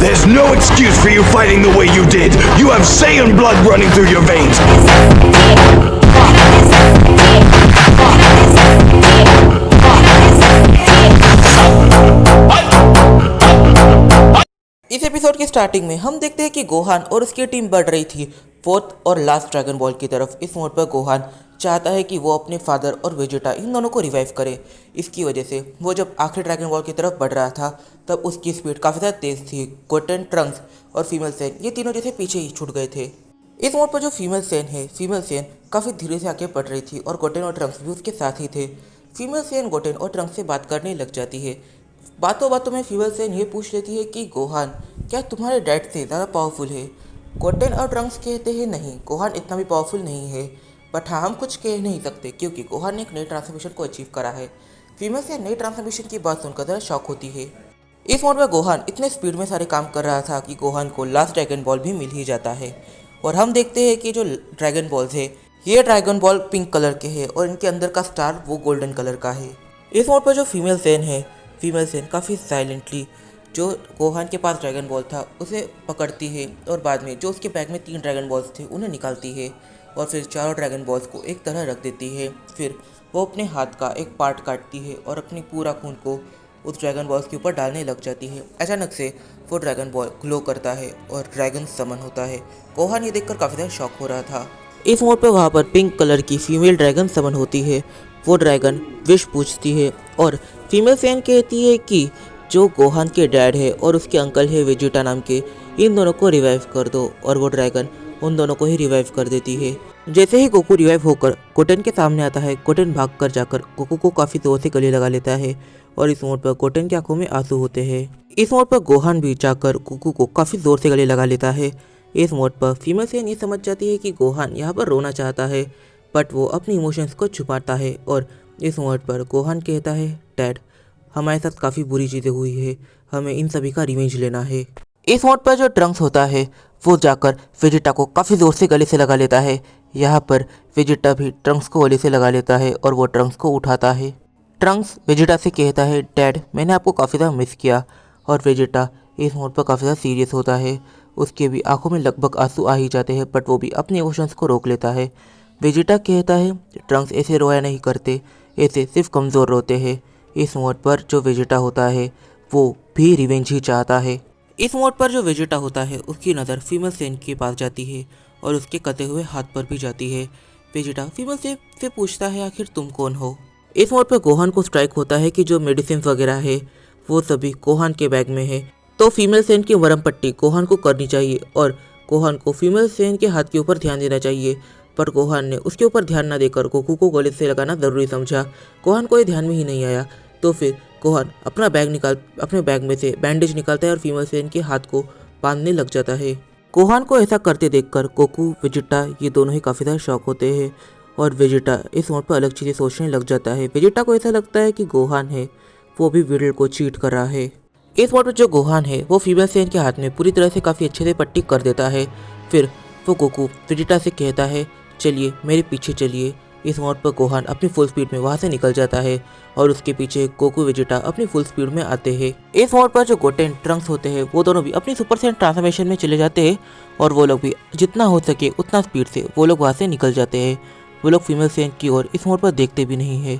There's no excuse for you fighting the way you did. You have Saiyan blood running through your veins. इस episode की starting में हम देखते हैं कि गोहान और उसकी टीम बढ़ रही थी फोर्थ और लास्ट ड्रैगन बॉल की तरफ। इस मोड पर गोहान चाहता है कि वो अपने फादर और वेजिटा इन दोनों को रिवाइव करे। इसकी वजह से वो जब आखिरी ड्रैगन बॉल की तरफ बढ़ रहा था तब उसकी स्पीड काफ़ी ज़्यादा तेज़ थी। गोटेन, ट्रंक्स और फीमेल सेन ये तीनों जैसे पीछे ही छूट गए थे। इस मोड पर जो फीमेल सेन काफ़ी धीरे से आगे बढ़ रही थी और गोटेन और ट्रंक्स भी उसके साथ ही थे। फीमेल सेन गोटेन और ट्रंक्स से बात करने लग जाती है। बातों बातों में फीमेल सेन ये पूछ लेती है कि गोहान क्या तुम्हारे डैड से ज़्यादा पावरफुल है। गोटेन और ट्रंक्स कहते हैं नहीं, गोहान इतना भी पावरफुल नहीं है। बट हाँ, हम कुछ कह नहीं सकते क्योंकि गोहान ने एक नई ट्रांसफॉर्मेशन को अचीव करा है। फीमेल सेन नई ट्रांसफॉर्मेशन की बात सुनकर ज़रा शॉक होती है। इस मोड में गोहान इतने स्पीड में सारे काम कर रहा था कि गोहान को लास्ट ड्रैगन बॉल भी मिल ही जाता है। और हम देखते हैं कि जो ड्रैगन बॉल्स है ये ड्रैगन बॉल पिंक कलर के हैं और इनके अंदर का स्टार वो गोल्डन कलर का है। इस मोड पर जो फीमेल सेन काफ़ी साइलेंटली जो गोहान के पास ड्रैगन बॉल था उसे पकड़ती है और बाद में जो उसके बैग में 3 ड्रैगन बॉल्स थे उन्हें निकालती है और फिर चारों ड्रैगन बॉल्स को एक तरह रख देती है। फिर वो अपने हाथ का एक पार्ट काटती है और अपनी पूरा खून को उस ड्रैगन बॉल्स के ऊपर डालने लग जाती है। अचानक से वो ड्रैगन बॉल ग्लो करता है और ड्रैगन समन होता है। गोहान ये देखकर काफ़ी ज़्यादा शॉक हो रहा था। इस मोड पर वहाँ पर पिंक कलर की फीमेल ड्रैगन समन होती है। वो ड्रैगन विश पूछती है और फीमेल सेन कहती है कि जो गोहान के डैड है और उसके अंकल है वेजिटा नाम के, इन दोनों को रिवाइव कर दो। और वो ड्रैगन उन दोनों को ही रिवाइव कर देती है। जैसे ही गोकू रिवाइव होकर गोटेन के सामने आता है, गोटेन भाग कर जाकर गोकू को काफ़ी जोर से गले लगा लेता है और इस मोड पर गोटेन की आंखों में आंसू होते हैं। इस मोड पर गोहान भी जाकर गोकू को काफ़ी जोर से गले लगा लेता है। इस मोड पर फीमेल सेन ये समझ जाती है कि गोहान यहाँ पर रोना चाहता है बट वो अपनी इमोशंस को छुपाता है और इस मोड पर गोहान कहता है डैड हमारे साथ काफ़ी बुरी चीज़ें हुई है, हमें इन सभी का रिवेंज लेना है। इस मोड पर जो ट्रंक्स होता है वो जाकर वेजिटा को काफ़ी ज़ोर से गले से लगा लेता है। यहाँ पर वेजिटा भी ट्रंक्स को गले से लगा लेता है और वो ट्रंक्स को उठाता है। ट्रंक्स वेजिटा से कहता है डैड मैंने आपको काफ़ी ज़्यादा मिस किया। और वेजिटा इस मोड पर काफ़ी ज़्यादा सीरियस होता है। उसके भी आंखों में लगभग आंसू आ ही जाते हैं बट वो भी अपने इमोशंस को रोक लेता है। वेजिटा कहता है ट्रंक्स ऐसे रोया नहीं करते, ऐसे सिर्फ कमज़ोर रोते हैं। इस मोड पर जो वेजिटा होता है वो भी रिवेंज ही चाहता है। इस मोड पर जो वेजिटा होता है उसकी नज़र फीमेल सेन के पास जाती है और उसके कटे हुए हाथ पर भी जाती है। वेजिटा फीमेल सेन से पूछता है आखिर तुम कौन हो। इस मोड पर गोहान को स्ट्राइक होता है कि जो मेडिसिन वगैरह है वो सभी गोहान के बैग में है, तो फीमेल सेन की मरहम पट्टी गोहान को करनी चाहिए और गोहान को फीमेल सेन के हाथ के ऊपर ध्यान देना चाहिए। पर गोहान ने उसके ऊपर ध्यान न देकर गोकू को गले से लगाना ज़रूरी समझा। गोहान को ये ध्यान में ही नहीं आया तो फिर गोहान अपने बैग में से बैंडेज निकालता है और फीमेल सेन के हाथ को बांधने लग जाता है। गोहान को ऐसा करते देखकर गोकू वेजिटा ये दोनों ही काफ़ी ज़्यादा शॉक होते हैं और वेजिटा इस मोड पर अलग चीज़ें सोचने लग जाता है। वेजिटा को ऐसा लगता है कि गोहान है वो भी विडल को चीट कर रहा है। इस मोड पर जो गोहान है वो फीमेल सेन के हाथ में पूरी तरह से काफ़ी अच्छे से पट्टी कर देता है। फिर वो गोकू वेजिटा से कहता है चलिए मेरे पीछे चलिए। इस मोड पर गोहान अपनी फुल स्पीड में वहाँ से निकल जाता है और उसके पीछे गोकू वेजिटा अपनी फुल स्पीड में आते हैं। इस मोड पर जो गोटेन ट्रंक्स होते हैं वो दोनों भी अपनी सुपर सेन ट्रांसफॉर्मेशन में चले जाते हैं और वो लोग भी जितना हो सके उतना स्पीड से वो लोग वहाँ से निकल जाते हैं। वो लोग फीमेल सेन की ओर इस मोड पर देखते भी नहीं है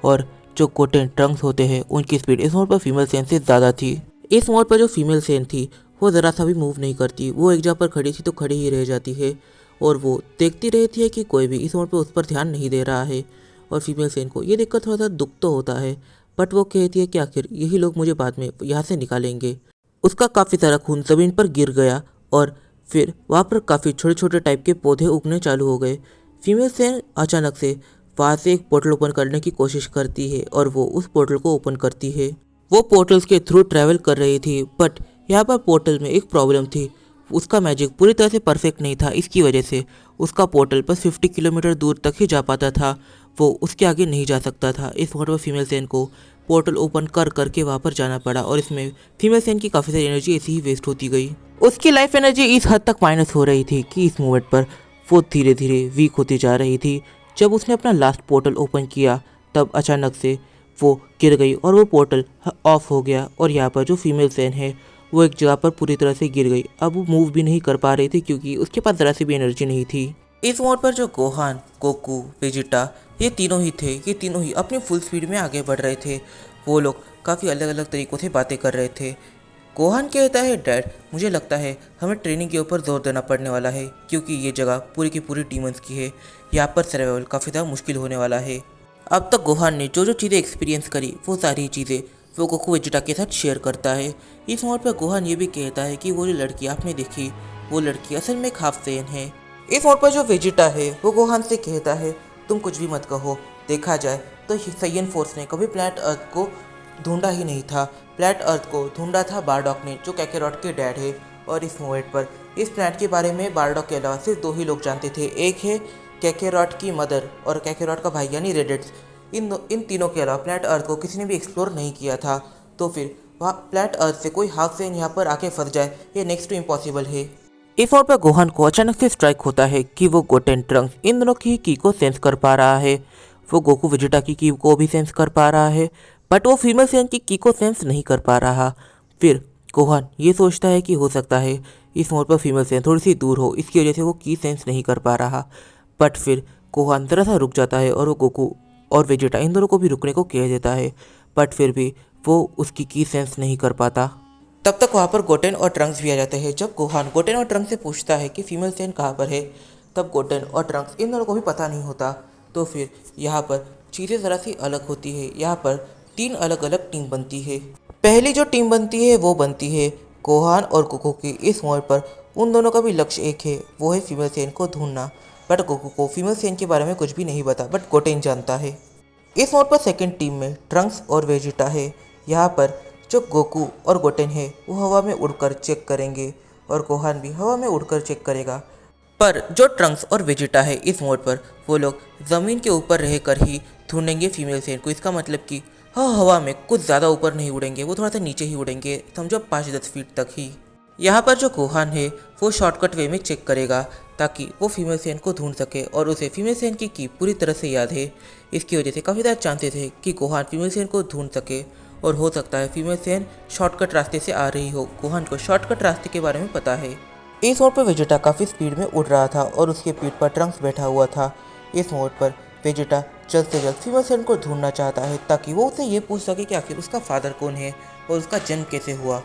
और जो गोटेन ट्रंक्स होते हैं उनकी स्पीड इस मोड पर फीमेल सेन से ज़्यादा थी। इस मोड पर जो फीमेल सेन थी वो ज़रा सा भी मूव नहीं करती, वो एक जगह पर खड़ी थी तो खड़ी ही रह जाती है और वो देखती रहती है कि कोई भी इस मोड पर उस पर ध्यान नहीं दे रहा है। और फीमेल सेन को ये देखकर थोड़ा सा दुख तो होता है बट वो कहती है कि आखिर यही लोग मुझे बाद में यहाँ से निकालेंगे। उसका काफ़ी सारा खून ज़मीन पर गिर गया और फिर वहाँ पर काफ़ी छोटे छोटे टाइप के पौधे उगने चालू हो गए। फीमेल सेन अचानक से वहाँ से एक पोर्टल ओपन करने की कोशिश करती है और वो उस पोर्टल को ओपन करती है। वो पोर्टल्स के थ्रू ट्रैवल कर रही थी बट यहाँ पर पोर्टल में एक प्रॉब्लम थी, उसका मैजिक पूरी तरह से परफेक्ट नहीं था। इसकी वजह से उसका पोर्टल बस 50 किलोमीटर दूर तक ही जा पाता था, वो उसके आगे नहीं जा सकता था। इस मोड पर फीमेल सेन को पोर्टल ओपन कर करके वहाँ पर जाना पड़ा और इसमें फीमेल सेन की काफ़ी सारी एनर्जी ऐसी ही वेस्ट होती गई। उसकी लाइफ एनर्जी इस हद तक माइनस हो रही थी कि इस मोमेंट पर वो धीरे धीरे वीक होती जा रही थी। जब उसने अपना लास्ट पोर्टल ओपन किया तब अचानक से वो गिर गई और वो पोर्टल ऑफ हो गया और यहाँ पर जो फीमेल सेन है वो एक जगह पर पूरी तरह से गिर गई। अब वो मूव भी नहीं कर पा रही थी क्योंकि उसके पास ज़रा सी भी एनर्जी नहीं थी। इस मोड़ पर जो गोहान, गोकू, वेजिटा ये तीनों ही थे, ये तीनों ही अपनी फुल स्पीड में आगे बढ़ रहे थे। वो लोग काफ़ी अलग अलग तरीक़ों से बातें कर रहे थे। गोहान कहता है, डैड मुझे लगता है हमें ट्रेनिंग के ऊपर जोर देना पड़ने वाला है क्योंकि ये जगह पूरी की पूरी डीमंस की है। यहाँ पर सर्वाइवल काफ़ी ज़्यादा मुश्किल होने वाला है। अब तक गोहान ने जो जो चीज़ें एक्सपीरियंस करी वो सारी चीज़ें वो गोकू वेजिटा के साथ शेयर करता है। इस मोड़ पर गोहान ये भी कहता है कि वो जो लड़की आपने देखी वो लड़की असल में एक हाफ सेन है। इस मोड़ पर जो वेजिटा है वो गोहान से कहता है, तुम कुछ भी मत कहो, देखा जाए तो सैयन फोर्स ने कभी प्लैनेट अर्थ को ढूंढा ही नहीं था। प्लैनेट अर्थ को ढूंढा था बारडॉक ने, जो कैकेरॉट के डैड है। और इस मोमेंट पर इस प्लैनेट के बारे में बारडॉक के अलावा सिर्फ 2 ही लोग जानते थे, एक है कैकेरॉट की मदर और कैकेरॉट का भाई यानी रेडिट्स। इन तीनों के अलावा प्लैनेट अर्थ को किसी ने भी एक्सप्लोर नहीं किया था। तो फिर वहाँ प्लैनेट अर्थ से कोई हाफ सेन यहाँ पर आके फंस जाए, ये नेक्स्ट टू इम्पॉसिबल है। इस मोड़ पर गोहान को अचानक से स्ट्राइक होता है कि वो गोटेन ट्रंक्स इन दोनों की को सेंस कर पा रहा है। वो गोकू वेजिटा की को भी सेंस कर पा रहा है, बट वो फीमेल सेन की को सेंस नहीं कर पा रहा। फिर गोहान ये सोचता है कि हो सकता है इस मोड़ पर फीमेल सेन थोड़ी सी दूर हो, इसकी वजह से वो की सेंस नहीं कर पा रहा। बट फिर गोहान ज़रा सा रुक जाता है और वो गोकू और वेजिटा इन दोनों को भी रुकने को कह देता है, बट फिर भी वो उसकी की सेंस नहीं कर पाता। तब तक वहाँ पर गोटेन और ट्रंक्स भी आ जाते हैं। जब गोहान गोटेन और ट्रंक्स से पूछता है कि फीमेल सेन कहाँ पर है, तब गोटेन और ट्रंक्स इन दोनों को भी पता नहीं होता। तो फिर यहाँ पर चीज़ें ज़रा सी अलग होती है। यहाँ पर 3 अलग अलग टीम बनती है। पहली जो टीम बनती है वो बनती है गोहान और गोकू की। इस मोड़ पर उन दोनों का भी लक्ष्य एक है, वो है फीमेल सेन को ढूंढना। बट गोकू को फीमेल सेन के बारे में कुछ भी नहीं पता, बट गोटेन जानता है। इस मोड़ पर सेकेंड टीम में ट्रंक्स और वेजिटा है। यहाँ पर जो गोकू और गोटेन है वो हवा में उड़कर चेक करेंगे और गोहान भी हवा में उड़कर चेक करेगा। पर जो ट्रंक्स और वेजिटा है इस मोड़ पर वो लोग ज़मीन के ऊपर रहकर ही ढूंढेंगे फीमेल सेन को। इसका मतलब कि हाँ, हवा में कुछ ज़्यादा ऊपर नहीं उड़ेंगे, वो थोड़ा सा नीचे ही उड़ेंगे, समझो 5-10 फीट तक ही। यहाँ पर जो गोहान है वो शॉर्टकट वे में चेक करेगा ताकि वो फीमेल सेन को ढूंढ सके और उसे फीमेल सेन की पूरी तरह से याद है। इसकी वजह से काफ़ी ज़्यादा चांसेस है कि गोहान फीमेल सेन को ढूंढ सके और हो सकता है फीमेल सेन शॉर्टकट रास्ते से आ रही हो। गोहान को शॉर्टकट रास्ते के बारे में पता है। इस मोड़ पर वेजिटा काफ़ी स्पीड में उड़ रहा था और उसके पीठ पर ट्रंक्स बैठा हुआ था। इस मोड़ पर वेजिटा जल्द से जल्द फीमेल सेन को ढूंढना चाहता है ताकि वो उसे ये पूछ सके कि आखिर उसका फादर कौन है और उसका जन्म कैसे हुआ।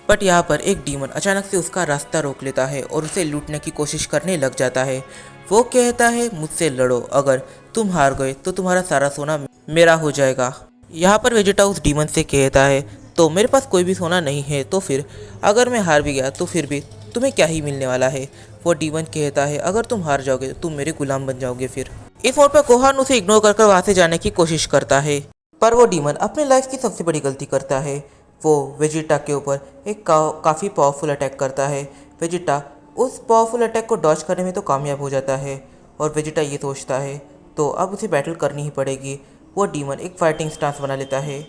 बट यहाँ पर एक डीमन अचानक से उसका रास्ता रोक लेता है और उसे लूटने की कोशिश करने लग जाता है। वो कहता है, मुझसे लड़ो, अगर तुम हार गए तो तुम्हारा सारा सोना मेरा हो जाएगा। यहाँ पर वेजिटा उस डीमन से कहता है, तो मेरे पास कोई भी सोना नहीं है, तो फिर अगर मैं हार भी गया तो फिर भी तुम्हें क्या ही मिलने वाला है। वो डीमन कहता है, अगर तुम हार जाओगे तो तुम मेरे गुलाम बन जाओगे। फिर इस मोड़ पर गोहान उसे इग्नोर कर वहाँ से जाने की कोशिश करता है, पर वो डीमन अपने लाइफ की सबसे बड़ी गलती करता है। वो वेजिटा के ऊपर एक काफ़ी पावरफुल अटैक करता है। वेजिटा उस पावरफुल अटैक को डॉज करने में तो कामयाब हो जाता है और वेजिटा ये सोचता है तो अब उसे बैटल करनी ही पड़ेगी। वो डीमन एक फाइटिंग स्टांस बना लेता है।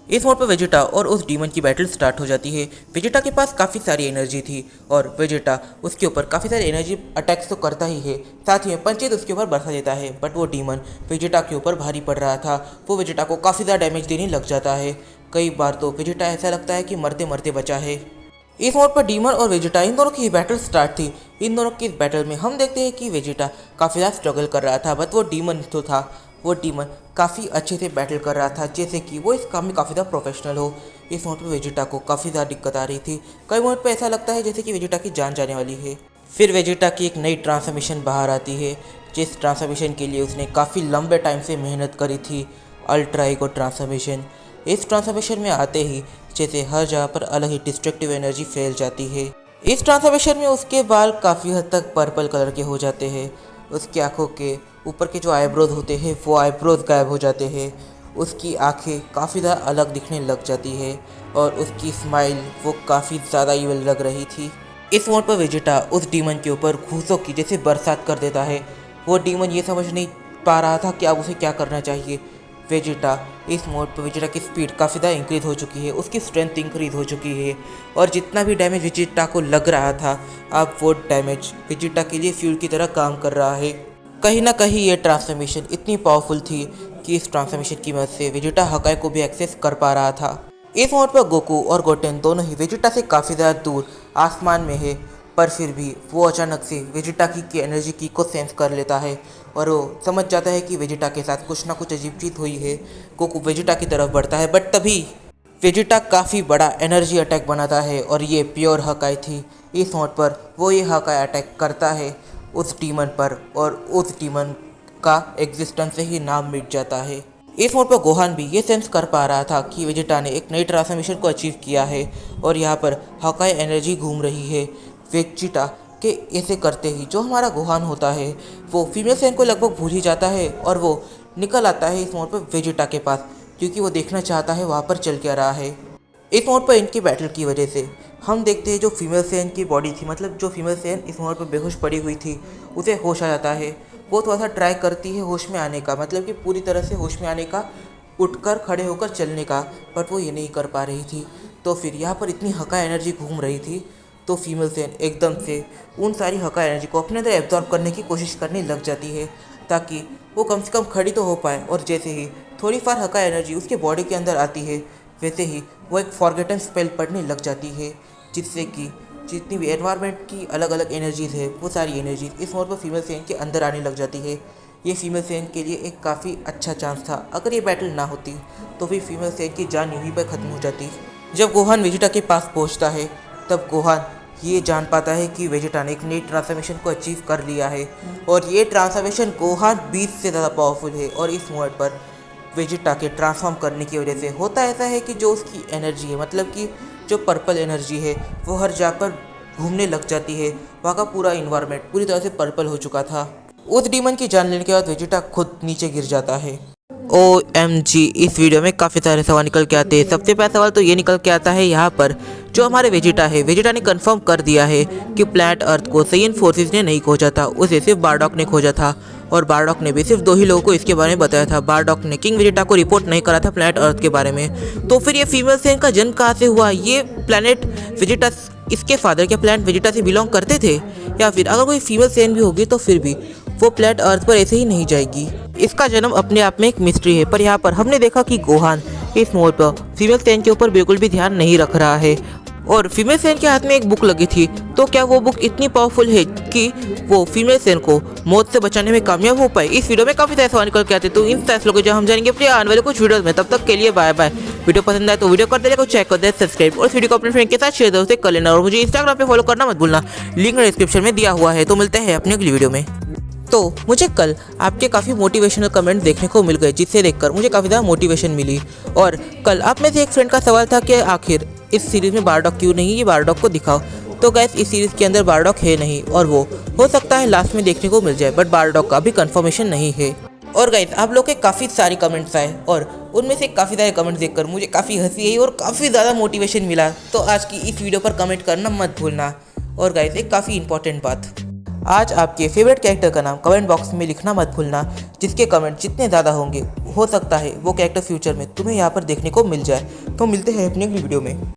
इस मोड पर वेजिटा और उस डीमन की बैटल स्टार्ट हो जाती है। वेजिटा के पास काफ़ी सारी एनर्जी थी और वेजिटा उसके ऊपर काफ़ी सारे एनर्जी अटैक्स तो करता ही है, साथ ही में पंचेज उसके ऊपर बरसा देता है। बट वो डीमन वेजिटा के ऊपर भारी पड़ रहा था। वो वेजिटा को काफ़ी ज़्यादा डैमेज देने लग जाता है। कई बार तो वेजिटा ऐसा लगता है कि मरते मरते बचा है। इस मोड पर डीमन और वेजिटा इन दोनों की बैटल स्टार्ट थी। इन दोनों की बैटल में हम देखते हैं कि वेजिटा काफ़ी ज़्यादा स्ट्रगल कर रहा था, बट वो डीमन तो था, वो डीमन काफ़ी अच्छे से बैटल कर रहा था, जैसे कि वो इस काम में काफ़ी ज़्यादा प्रोफेशनल हो। इस मोड पर वेजिटा को काफ़ी ज़्यादा दिक्कत आ रही थी। कई मोड पर ऐसा लगता है जैसे कि वेजिटा की जान जाने वाली है। फिर वेजिटा की एक नई ट्रांसफॉर्मेशन बाहर आती है, जिस ट्रांसफॉर्मेशन के लिए उसने काफ़ी लंबे टाइम से मेहनत करी थी, अल्ट्रा ईगो ट्रांसफॉर्मेशन। इस ट्रांसफॉर्मेशन में आते ही जैसे हर जगह पर अलग ही डिस्ट्रक्टिव एनर्जी फैल जाती है। इस ट्रांसफॉर्मेशन में उसके बाल काफ़ी हद तक पर्पल कलर के हो जाते हैं। उसकी आंखों के ऊपर के जो आईब्रोज होते हैं वो आईब्रोज गायब हो जाते हैं। उसकी आंखें काफ़ी ज़्यादा अलग दिखने लग जाती है और उसकी स्माइल वो काफ़ी ज़्यादा ईविल लग रही थी। इस मोड पर वेजिटा उस डीमन के ऊपर घूसों की जैसे बरसात कर देता है। वो डीमन ये समझ नहीं पा रहा था कि अब उसे क्या करना चाहिए। वेजिटा इस मोड पर वेजिटा की स्पीड काफ़ी ज़्यादा इंक्रीज़ हो चुकी है, उसकी स्ट्रेंथ इंक्रीज़ हो चुकी है और जितना भी डैमेज वेजिटा को लग रहा था अब वो डैमेज वेजिटा के लिए फ्यूल की तरह काम कर रहा है। कहीं ना कहीं ये ट्रांसफॉर्मेशन इतनी पावरफुल थी कि इस ट्रांसफॉर्मेशन की मदद से वेजिटा हकाई को भी एक्सेस कर पा रहा था। इस मोड पर गोकू और गोटेन दोनों ही वेजिटा से काफ़ी ज़्यादा दूर आसमान में है, पर फिर भी वो अचानक से वेजिटा की एनर्जी की को सेंस कर लेता है और वो समझ जाता है कि वेजिटा के साथ कुछ ना कुछ अजीब चीज़ हुई है। गोकू वेजिटा की तरफ बढ़ता है, बट तभी वेजिटा काफ़ी बड़ा एनर्जी अटैक बनाता है और ये प्योर हकाई थी। इस मोड पर वो ये हकाई अटैक करता है उस डीमन पर और उस डीमन का एग्जिस्टेंस से ही नाम मिट जाता है। इस मोड पर गोहान भी ये सेंस कर पा रहा था कि वेजिटा ने एक नई ट्रांसफॉर्मेशन को अचीव किया है और यहाँ पर हकाई एनर्जी घूम रही है वेजिटा के। ऐसे करते ही जो हमारा गोहान होता है वो फीमेल सैन को लगभग भूल ही जाता है और वो निकल आता है इस मोड पर वेजिटा के पास, क्योंकि वो देखना चाहता है वहाँ पर चल क्या रहा है। इस मोड पर इनकी बैटल की वजह से हम देखते हैं जो फीमेल सैन की बॉडी थी, मतलब जो फीमेल सैन इस मोड पर बेहोश पड़ी हुई थी, उसे होश आ जाता है। वो थोड़ा सा ट्राई करती है होश में आने का, मतलब कि पूरी तरह से होश में आने का, उठकर खड़े होकर चलने का, बट वो ये नहीं कर पा रही थी। तो फिर यहाँ पर इतनी हका एनर्जी घूम रही थी तो फीमेल सैन एकदम से उन सारी हका एनर्जी को अपने अंदर एब्जॉर्ब करने की कोशिश करने लग जाती है, ताकि वो कम से कम खड़ी तो हो पाए। और जैसे ही थोड़ी फार हका एनर्जी उसके बॉडी के अंदर आती है, वैसे ही वो एक फॉरगेटन स्पेल पढ़ने लग जाती है, जिससे कि जितनी भी एनवायरनमेंट की अलग अलग एनर्जीज़ है वो सारी एनर्जीज इस मोड पर फीमेल सैन के अंदर आने लग जाती है। ये फीमेल सैन के लिए एक काफ़ी अच्छा चांस था। अगर ये बैटल ना होती तो फिर फीमेल सैन की जान यहीं पर ख़त्म हो जाती। जब गोहान वेजिटा के पास पहुंचता है तब गोहान ये जान पाता है कि वेजिटा ने एक नई ट्रांसफॉर्मेशन को अचीव कर लिया है और ये ट्रांसफॉर्मेशन गोहान 20 से ज़्यादा पावरफुल है। और इस मोड पर वेजिटा के ट्रांसफॉर्म करने की वजह से होता ऐसा है कि जो उसकी एनर्जी है, मतलब कि जो पर्पल एनर्जी है, वो हर जगह पर घूमने लग जाती है। वहाँ का पूरा इन्वायरमेंट पूरी तरह से पर्पल हो चुका था। उस डीमन की जान लेने के बाद वेजिटा खुद नीचे गिर जाता है। OMG, इस वीडियो में काफ़ी सारे सवाल निकल के आते हैं। सबसे पहला सवाल तो ये निकल के आता है यहाँ पर जो हमारे वेजिटा है, वेजिटा ने कंफर्म कर दिया है कि प्लैनेट अर्थ को सेयन फोर्सेस ने नहीं खोजा था, उसे सिर्फ बारडॉक ने खोजा था। और बारडॉक ने भी सिर्फ 2 ही लोगों को इसके बारे में बताया था। बारडॉक ने किंग वेजिटा को रिपोर्ट नहीं करा था प्लैनेट अर्थ के बारे में। तो फिर ये फीमेल सैन का जन्म कहाँ से हुआ? ये प्लैनेट वेजिटा, इसके फादर क्या प्लैनेट वेजिटा से बिलोंग करते थे? या फिर अगर कोई फीमेल सैन भी होगी तो फिर भी वो प्लैनेट अर्थ पर ऐसे ही नहीं जाएगी। इसका जन्म अपने आप में एक मिस्ट्री है। पर यहाँ पर हमने देखा कि गोहान इस मोड पर फीमेल सैन के वीडियो बिल्कुल भी ध्यान नहीं रख रहा है और फीमेल सैन के हाथ में एक बुक लगी थी। तो क्या वो बुक इतनी पावरफुल है कि वो फीमेल सैन को मौत से बचाने में कामयाब हो पाए? इस वीडियो में काफ़ी सारे सवाल निकल के आते हैं, तो इन फैसलों को जो हम जानेंगे अपने आने वाले कुछ वीडियोस में। तब तक के लिए बाय बाय। वीडियो पसंद आए तो वीडियो कर देना, चेक कर दे सब्सक्राइब और इस वीडियो को अपने फ्रेंड के साथ शेयर जरूर कर लेना और मुझे इंस्टाग्राम पे फॉलो करना मत भूलना, लिंक डिस्क्रिप्शन में दिया हुआ है। तो मिलते हैं अपने अगली वीडियो में। तो मुझे कल आपके काफ़ी मोटिवेशनल कमेंट देखने को मिल गए, जिससे देखकर मुझे काफ़ी ज़्यादा मोटिवेशन मिली। और कल आप में से एक फ्रेंड का सवाल था कि आखिर इस सीरीज़ में बारडॉक क्यों नहीं, ये बारडॉक को दिखाओ। तो गैस इस सीरीज़ के अंदर बारडॉक है नहीं और वो हो सकता है लास्ट में देखने को मिल जाए, बट बारडॉक का भी कंफर्मेशन नहीं है। और गाइस आप लोग के काफ़ी सारे कमेंट्स आए और उनमें से काफ़ी सारे कमेंट्स देखकर मुझे काफ़ी हंसी आई और काफ़ी ज़्यादा मोटिवेशन मिला। तो आज की इस वीडियो पर कमेंट करना मत भूलना। और गाइस एक काफ़ी इंपॉर्टेंट बात, आज आपके फेवरेट कैरेक्टर का नाम कमेंट बॉक्स में लिखना मत भूलना। जिसके कमेंट जितने ज़्यादा होंगे हो सकता है वो कैरेक्टर फ्यूचर में तुम्हें यहाँ पर देखने को मिल जाए। तो मिलते हैं अपनी अगली वीडियो में।